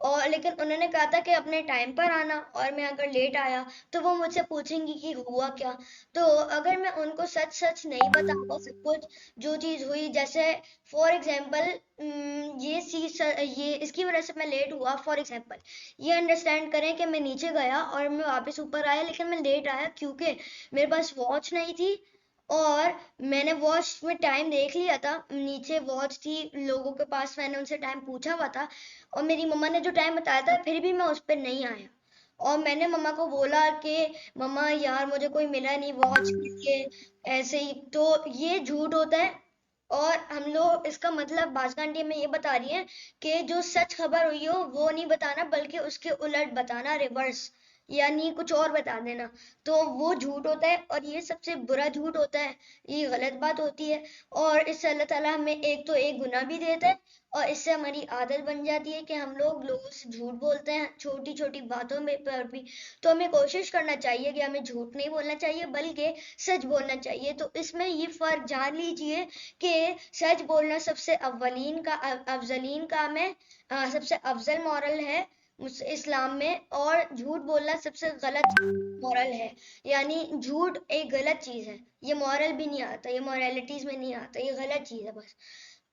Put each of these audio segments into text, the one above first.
اور لیکن انہوں نے کہا تھا کہ اپنے ٹائم پر آنا، اور میں اگر لیٹ آیا تو وہ مجھ سے پوچھیں گی کہ ہوا کیا. تو اگر میں ان کو سچ سچ نہیں بتاؤں سب کچھ جو چیز ہوئی، جیسے فار ایگزامپل یہ چیز، یہ اس کی وجہ سے میں لیٹ ہوا، فار ایگزامپل یہ انڈرسٹینڈ کریں کہ میں نیچے گیا اور میں واپس اوپر آیا، لیکن میں لیٹ آیا کیونکہ میرے پاس واچ نہیں تھی، اور میں نے واچ میں ٹائم دیکھ لیا تھا، نیچے واچ تھی لوگوں کے پاس، میں نے ان سے ٹائم پوچھا ہوا تھا، اور میری مما نے جو ٹائم بتایا تھا پھر بھی میں اس پہ نہیں آیا. اور میں نے مما کو بولا کہ مما یار مجھے کوئی ملا نہیں واچ کے لیے، ایسے ہی. تو یہ جھوٹ ہوتا ہے. اور ہم لوگ اس کا مطلب بازگان آنٹی میں یہ بتا رہی ہیں کہ جو سچ خبر ہوئی ہو وہ نہیں بتانا، بلکہ اس کے الٹ بتانا، ریورس، یعنی کچھ اور بتا دینا. تو وہ جھوٹ ہوتا ہے، اور یہ سب سے برا جھوٹ ہوتا ہے، یہ غلط بات ہوتی ہے. اور اس سے اللہ تعالیٰ ہمیں ایک تو ایک گناہ بھی دیتا ہے، اور اس سے ہماری عادت بن جاتی ہے کہ ہم لوگ لوگوں سے جھوٹ بولتے ہیں چھوٹی چھوٹی باتوں میں پر بھی. تو ہمیں کوشش کرنا چاہیے کہ ہمیں جھوٹ نہیں بولنا چاہیے بلکہ سچ بولنا چاہیے. تو اس میں یہ فرق جان لیجئے کہ سچ بولنا سب سے اولین کا افضلین کام ہے، سب سے افضل مورل ہے اسلام میں، اور جھوٹ بولنا سب سے غلط مورل ہے. یعنی جھوٹ ایک غلط چیز ہے، یہ مورل بھی نہیں آتا، یہ مورالٹیز میں نہیں آتا، یہ غلط چیز ہے بس.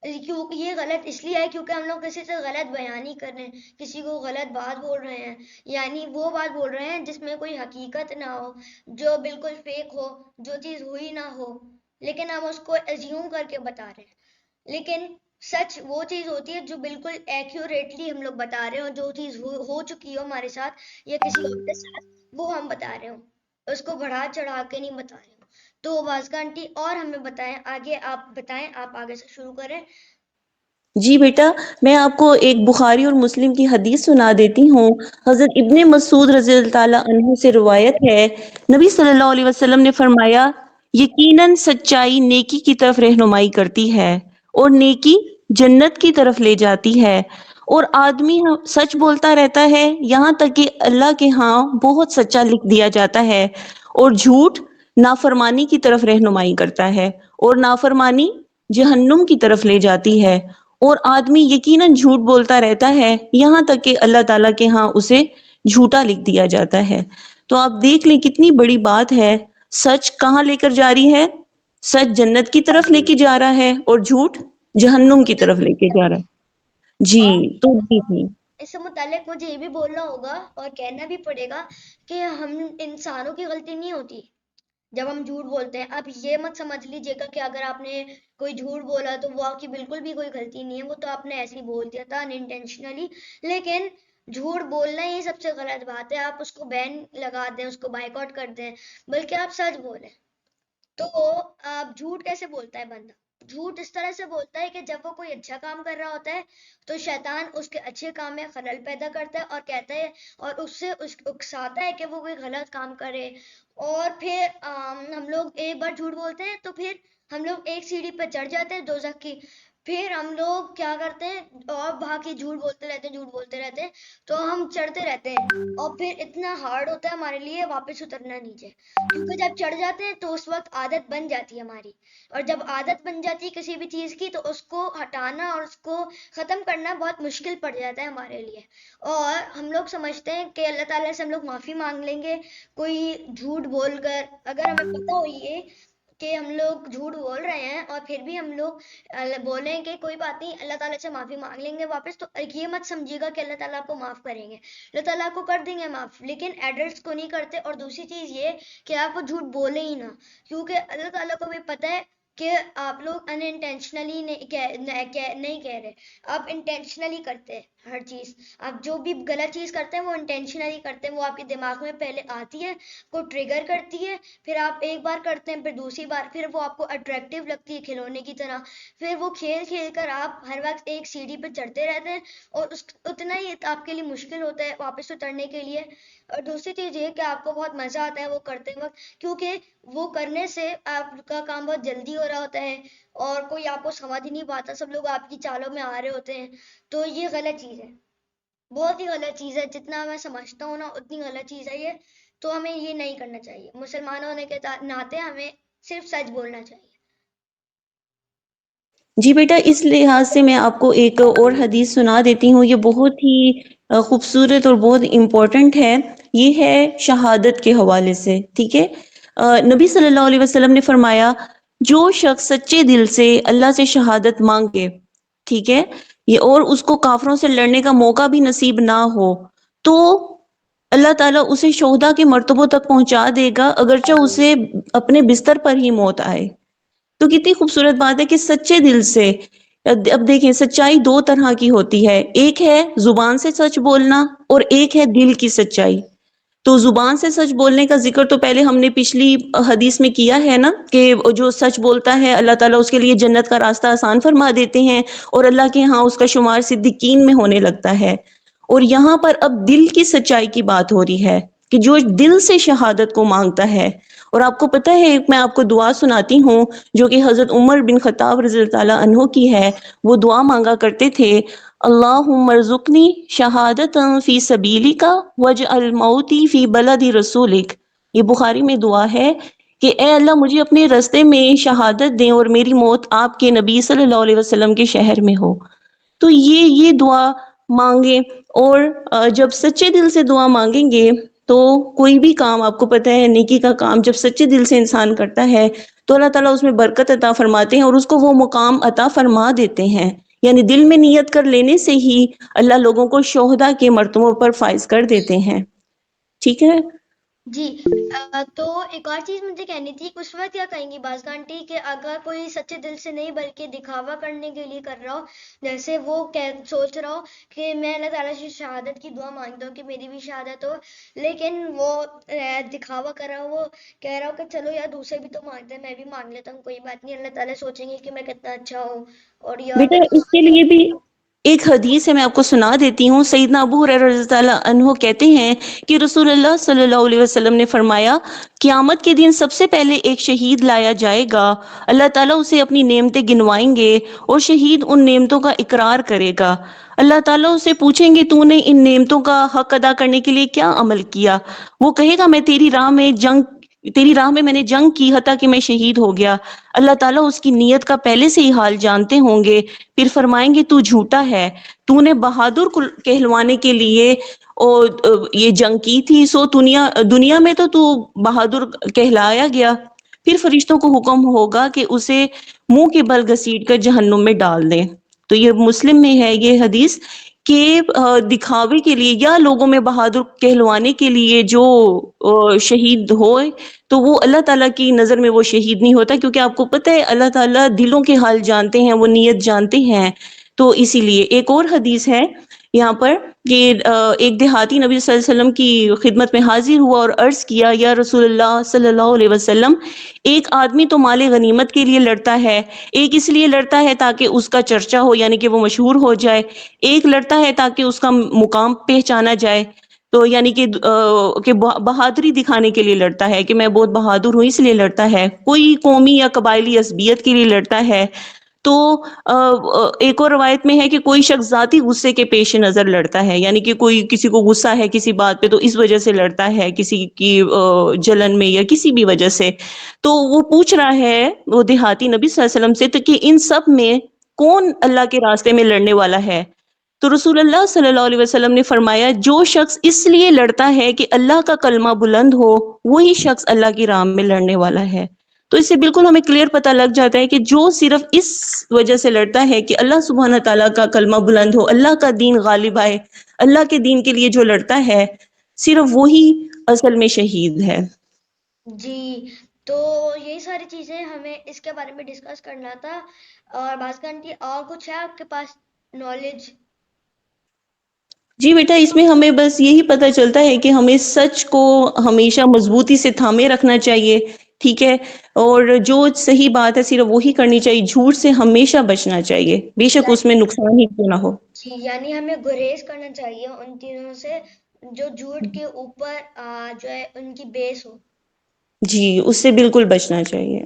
یہ غلط اس لیے ہے کیونکہ ہم لوگ کسی سے غلط بیانی کر رہے ہیں، کسی کو غلط بات بول رہے ہیں، یعنی وہ بات بول رہے ہیں جس میں کوئی حقیقت نہ ہو، جو بالکل فیک ہو، جو چیز ہوئی نہ ہو، لیکن ہم اس کو ایزیوم کر کے بتا رہے ہیں. لیکن سچ وہ چیز ہوتی ہے جو بالکل ایکوریٹلی ہم لوگ بتا رہے ہوں، جو چیز ہو چکی ہو ہمارے ساتھ یا کسی اور کے ساتھ، وہ ہم بتا رہے ہوں، اس کو بڑھا چڑھا کے نہیں بتا رہے ہوں. تو واسکا آنٹی اور ہمیں بتائیں آگے، آپ بتائیں، آپ آگے سے شروع کریں. جی بیٹا، میں آپ کو ایک بخاری اور مسلم کی حدیث سنا دیتی ہوں. حضرت ابن مسعود رضی اللہ تعالیٰ عنہ سے روایت ہے، نبی صلی اللہ علیہ وسلم نے فرمایا، یقیناً سچائی نیکی کی طرف رہنمائی کرتی ہے، اور نیکی جنت کی طرف لے جاتی ہے، اور آدمی سچ بولتا رہتا ہے یہاں تک کہ اللہ کے ہاں بہت سچا لکھ دیا جاتا ہے، اور جھوٹ نافرمانی کی طرف رہنمائی کرتا ہے، اور نافرمانی جہنم کی طرف لے جاتی ہے، اور آدمی یقیناً جھوٹ بولتا رہتا ہے یہاں تک کہ اللہ تعالیٰ کے ہاں اسے جھوٹا لکھ دیا جاتا ہے. تو آپ دیکھ لیں کتنی بڑی بات ہے. سچ کہاں لے کر جاری ہے؟ سچ جنت کی طرف لے کے جا رہا ہے، اور جھوٹ جہنم کی طرف لے کے جا رہا ہے. جی اور تو جی جی اس سے متعلق مجھے یہ بھی بولنا ہوگا اور کہنا بھی پڑے گا کہ ہم انسانوں کی غلطی نہیں ہوتی جب ہم جھوٹ بولتے ہیں. اب یہ مت سمجھ لیجیے گا کہ اگر آپ نے کوئی جھوٹ بولا تو وہ آپ کی بالکل بھی کوئی غلطی نہیں ہے، وہ تو آپ نے ایسے ہی بول دیا تھا انٹینشنلی. لیکن جھوٹ بولنا ہی سب سے غلط بات ہے، آپ اس کو بین لگا دیں، اس کو بائیک آؤٹ کر دیں، بلکہ آپ سچ بولیں. تو آپ جھوٹ کیسے بولتا ہے بندہ؟ جھوٹ اس طرح سے بولتا ہے کہ جب وہ کوئی اچھا کام کر رہا ہوتا ہے تو شیطان اس کے اچھے کام میں خلل پیدا کرتا ہے اور کہتا ہے اور اس سے اکساتا ہے کہ وہ کوئی غلط کام کرے. اور پھر ہم لوگ ایک بار جھوٹ بولتے ہیں تو پھر ہم لوگ ایک سیڑھی پہ چڑھ جاتے ہیں دوزخ کی. پھر ہم لوگ کیا کرتے ہیں اور باقی جھوٹ بولتے رہتے ہیں، جھوٹ بولتے رہتے ہیں، تو ہم چڑھتے رہتے ہیں، اور پھر اتنا ہارڈ ہوتا ہے ہمارے لیے واپس اترنا نیچے، کیونکہ جب چڑھ جاتے ہیں تو اس وقت عادت بن جاتی ہے ہماری. اور جب عادت بن جاتی ہے کسی بھی چیز کی تو اس کو ہٹانا اور اس کو ختم کرنا بہت مشکل پڑ جاتا ہے ہمارے لیے. اور ہم لوگ سمجھتے ہیں کہ اللہ تعالیٰ سے ہم لوگ معافی مانگ لیں گے کوئی جھوٹ بول کر. اگر ہمیں پتہ ہو یہ کہ ہم لوگ جھوٹ بول رہے ہیں اور پھر بھی ہم لوگ بولیں کہ کوئی بات نہیں اللہ تعالیٰ سے معافی مانگ لیں گے واپس، تو یہ مت سمجھیے گا کہ اللہ تعالیٰ آپ کو معاف کریں گے. اللہ تعالیٰ آپ کو کر دیں گے معاف، لیکن ایڈلٹس کو نہیں کرتے. اور دوسری چیز یہ کہ آپ وہ جھوٹ بولیں ہی نہ، کیونکہ اللہ تعالیٰ کو بھی پتہ ہے کہ آپ لوگ ان انٹینشنلی نہیں کہہ رہے، آپ انٹینشنلی کرتے ہیں ہر چیز. آپ جو بھی غلط چیز کرتے ہیں وہ انٹینشنلی کرتے ہیں، وہ آپ کے دماغ میں پہلے آتی ہے، کو ٹریگر کرتی ہے، پھر آپ ایک بار کرتے ہیں، پھر دوسری بار، پھر وہ آپ کو اٹریکٹیو لگتی ہے کھلونے کی طرح، پھر وہ کھیل کھیل کر آپ ہر وقت ایک سیڑھی پہ چڑھتے رہتے ہیں، اور اتنا ہی آپ کے لیے مشکل ہوتا ہے واپس اترنے کے لیے. اور دوسری چیز یہ کہ آپ کو بہت مزہ آتا ہے وہ کرتے وقت، کیونکہ وہ کرنے سے آپ کا کام بہت جلدی ہو رہا ہوتا ہے اور کوئی آپ کو سمجھ ہی نہیں پاتا، سب لوگ آپ کی چالوں میں آ رہے ہوتے ہیں. تو یہ غلط چیز ہے، بہت ہی غلط چیز ہے، جتنا میں سمجھتا ہوں نا اتنی غلط چیز ہے یہ. تو ہمیں یہ نہیں کرنا چاہیے، مسلمان ہونے کے ناطے ہمیں صرف سچ بولنا چاہیے. جی بیٹا، اس لحاظ سے میں آپ کو ایک اور حدیث سنا دیتی ہوں، یہ بہت ہی خوبصورت اور بہت امپورٹنٹ ہے۔ یہ ہے شہادت کے حوالے سے، ٹھیک ہے۔ نبی صلی اللہ علیہ وسلم نے فرمایا، جو شخص سچے دل سے اللہ سے شہادت مانگے، ٹھیک ہے، یہ اور اس کو کافروں سے لڑنے کا موقع بھی نصیب نہ ہو، تو اللہ تعالیٰ اسے شہداء کے مرتبوں تک پہنچا دے گا، اگرچہ اسے اپنے بستر پر ہی موت آئے۔ تو کتنی خوبصورت بات ہے کہ سچے دل سے، اب دیکھیں سچائی دو طرح کی ہوتی ہے، ایک ہے زبان سے سچ بولنا اور ایک ہے دل کی سچائی۔ تو زبان سے سچ بولنے کا ذکر تو پہلے ہم نے پچھلی حدیث میں کیا ہے نا، کہ جو سچ بولتا ہے اللہ تعالیٰ اس کے لیے جنت کا راستہ آسان فرما دیتے ہیں، اور اللہ کے ہاں اس کا شمار صدیقین میں ہونے لگتا ہے۔ اور یہاں پر اب دل کی سچائی کی بات ہو رہی ہے کہ جو دل سے شہادت کو مانگتا ہے۔ اور آپ کو پتہ ہے، میں آپ کو دعا سناتی ہوں جو کہ حضرت عمر بن خطاب رضی اللہ تعالیٰ عنہ کی ہے۔ وہ دعا مانگا کرتے تھے، اللہم ارزقنی شہادتا فی سبیلک واجعل موتی فی بلد رسولک۔ یہ بخاری میں دعا ہے کہ اے اللہ مجھے اپنے رستے میں شہادت دیں اور میری موت آپ کے نبی صلی اللہ علیہ وسلم کے شہر میں ہو۔ تو یہ دعا مانگیں، اور جب سچے دل سے دعا مانگیں گے تو کوئی بھی کام، آپ کو پتہ ہے نیکی کا کام جب سچے دل سے انسان کرتا ہے تو اللہ تعالیٰ اس میں برکت عطا فرماتے ہیں اور اس کو وہ مقام عطا فرما دیتے ہیں۔ یعنی دل میں نیت کر لینے سے ہی اللہ لوگوں کو شہداء کے مرتبوں پر فائز کر دیتے ہیں، ٹھیک ہے۔ جی تو ایک اور چیز مجھے کہنی تھی، اس وقت کیا کہیں گی بازگا آنٹی کہ اگر کوئی سچے دل سے نہیں بلکہ دکھاوا کرنے کے لیے کر رہا ہو، جیسے وہ سوچ رہا ہو کہ میں اللہ تعالیٰ سے شہادت کی دعا مانگتا ہوں کہ میری بھی شہادت ہو، لیکن وہ دکھاوا کر رہا ہو، وہ کہہ رہا ہو کہ چلو یار دوسرے بھی تو مانگتے ہیں، میں بھی مانگ لیتا ہوں، کوئی بات نہیں، اللہ تعالیٰ سوچیں گے کہ میں کتنا اچھا ہوں، اور یا بیٹا اس کے لیے بھی ایک حدیث ہے، میں آپ کو سنا دیتی ہوں۔ سیدنا ابو ہریرہ رضی اللہ عنہ کہتے ہیں کہ رسول اللہ صلی اللہ علیہ وسلم نے فرمایا، قیامت کے دن سب سے پہلے ایک شہید لایا جائے گا، اللہ تعالیٰ اسے اپنی نعمتیں گنوائیں گے اور شہید ان نعمتوں کا اقرار کرے گا۔ اللہ تعالیٰ اسے پوچھیں گے تو نے ان نعمتوں کا حق ادا کرنے کے لیے کیا عمل کیا؟ وہ کہے گا میں تیری راہ میں میں نے جنگ کی حتیٰ کہ میں شہید ہو گیا۔ اللہ تعالیٰ اس کی نیت کا پہلے سے ہی حال جانتے ہوں گے، پھر فرمائیں گے تو جھوٹا ہے، تو نے بہادر کو کہلوانے کے لیے اور یہ جنگ کی تھی، سو دنیا میں تو بہادر کہلایا گیا۔ پھر فرشتوں کو حکم ہوگا کہ اسے منہ کے بل گھسیٹ کر جہنم میں ڈال دیں۔ تو یہ مسلم میں ہے یہ حدیث کہ دکھاوے کے لیے یا لوگوں میں بہادر کہلوانے کے لیے جو شہید ہوئے تو وہ اللہ تعالیٰ کی نظر میں وہ شہید نہیں ہوتا، کیونکہ آپ کو پتہ ہے اللہ تعالیٰ دلوں کے حال جانتے ہیں، وہ نیت جانتے ہیں۔ تو اسی لیے ایک اور حدیث ہے یہاں پر کہ ایک دیہاتی نبی صلی اللہ علیہ وسلم کی خدمت میں حاضر ہوا اور عرض کیا، یا رسول اللہ صلی اللہ علیہ وسلم، ایک آدمی تو مال غنیمت کے لیے لڑتا ہے، ایک اس لیے لڑتا ہے تاکہ اس کا چرچا ہو، یعنی کہ وہ مشہور ہو جائے، ایک لڑتا ہے تاکہ اس کا مقام پہچانا جائے، تو یعنی کہ بہادری دکھانے کے لیے لڑتا ہے کہ میں بہت بہادر ہوں اس لیے لڑتا ہے، کوئی قومی یا قبائلی عصبیت کے لیے لڑتا ہے۔ تو ایک اور روایت میں ہے کہ کوئی شخص ذاتی غصے کے پیش نظر لڑتا ہے، یعنی کہ کوئی کسی کو غصہ ہے کسی بات پہ تو اس وجہ سے لڑتا ہے، کسی کی جلن میں یا کسی بھی وجہ سے۔ تو وہ پوچھ رہا ہے وہ دیہاتی نبی صلی اللہ علیہ وسلم سے تو کہ ان سب میں کون اللہ کے راستے میں لڑنے والا ہے؟ تو رسول اللہ صلی اللہ علیہ وسلم نے فرمایا، جو شخص اس لیے لڑتا ہے کہ اللہ کا کلمہ بلند ہو، وہی شخص اللہ کی راہ میں لڑنے والا ہے۔ تو اس سے بالکل ہمیں کلیئر پتہ لگ جاتا ہے کہ جو صرف اس وجہ سے لڑتا ہے کہ اللہ سبحانہ تعالیٰ کا کلمہ بلند ہو، اللہ کا دین غالب آئے، اللہ کے دین کے لیے جو لڑتا ہے، صرف وہی اصل میں شہید ہے۔ جی تو یہی ساری چیزیں ہمیں اس کے بارے میں ڈسکس کرنا تھا، اور بازگا آنٹی اور کچھ ہے آپ کے پاس نالج؟ جی بیٹا، اس میں ہمیں بس یہی پتہ چلتا ہے کہ ہمیں سچ کو ہمیشہ مضبوطی سے تھامے رکھنا چاہیے، ٹھیک ہے، اور جو صحیح بات ہے صرف وہی کرنی چاہیے، جھوٹ سے ہمیشہ بچنا چاہیے، بے شک اس میں نقصان ہی کیوں نہ ہو۔ جی یعنی ہمیں گریز کرنا چاہیے ان چیزوں سے جو جھوٹ کے اوپر جو ہے ان کی بیس ہو۔ جی اس سے بالکل بچنا چاہیے۔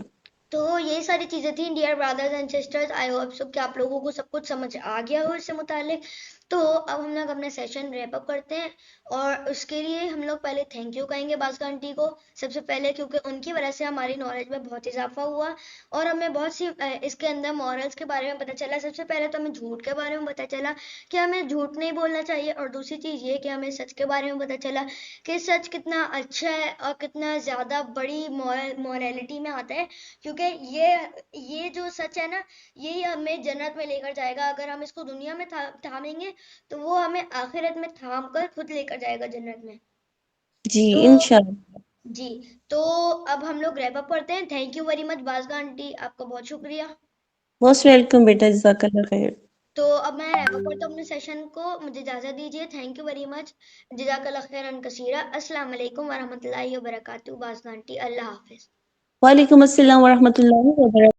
تو یہی ساری چیزیں تھیں dear brothers and sisters, I hope so کہ آپ لوگوں کو سب کچھ سمجھ آ گیا ہو اس سے متعلق۔ تو اب ہم لوگ اپنا سیشن ریپ اپ کرتے ہیں، اور اس کے لیے ہم لوگ پہلے تھینک یو کہیں گے بازگا آنٹی کو سب سے پہلے، کیونکہ ان کی وجہ سے ہماری نالج میں بہت اضافہ ہوا، اور ہمیں بہت سی اس کے اندر مورلس کے بارے میں پتہ چلا۔ سب سے پہلے تو ہمیں جھوٹ کے بارے میں پتہ چلا کہ ہمیں جھوٹ نہیں بولنا چاہیے، اور دوسری چیز یہ کہ ہمیں سچ کے بارے میں پتہ چلا کہ سچ کتنا اچھا ہے اور کتنا زیادہ بڑی مورالٹی میں آتا ہے، کیونکہ یہ جو سچ ہے نا، یہی ہمیں جنت میں لے کر جائے گا۔ اگر ہم اس کو دنیا میں تھامیں گے تو وہ ہمیں آخرت میں تھام کر خود لے کر جائے گا جنت میں۔ جی تو انشاءاللہ۔ جی، تو اب ہم لوگ ریپ اپ کرتے ہیں۔ تھینک یو ویری مچ بازگا آنٹی، آپ کا بہت شکریہ۔ موسٹ ویلکم بیٹا، جزاک اللہ خیر۔ تو اب میں ریپ اپ کرتا ہوں اپنے سیشن کو، مجھے اجازت دیجیے۔ تھینک یو ویری مچ، جزاک اللہ خیرا کثیرا۔ السلام علیکم ورحمۃ اللہ وبرکاتہ بازگا آنٹی، اللہ حافظ۔ وعلیکم السلام ورحمۃ اللہ وبرکاتہ۔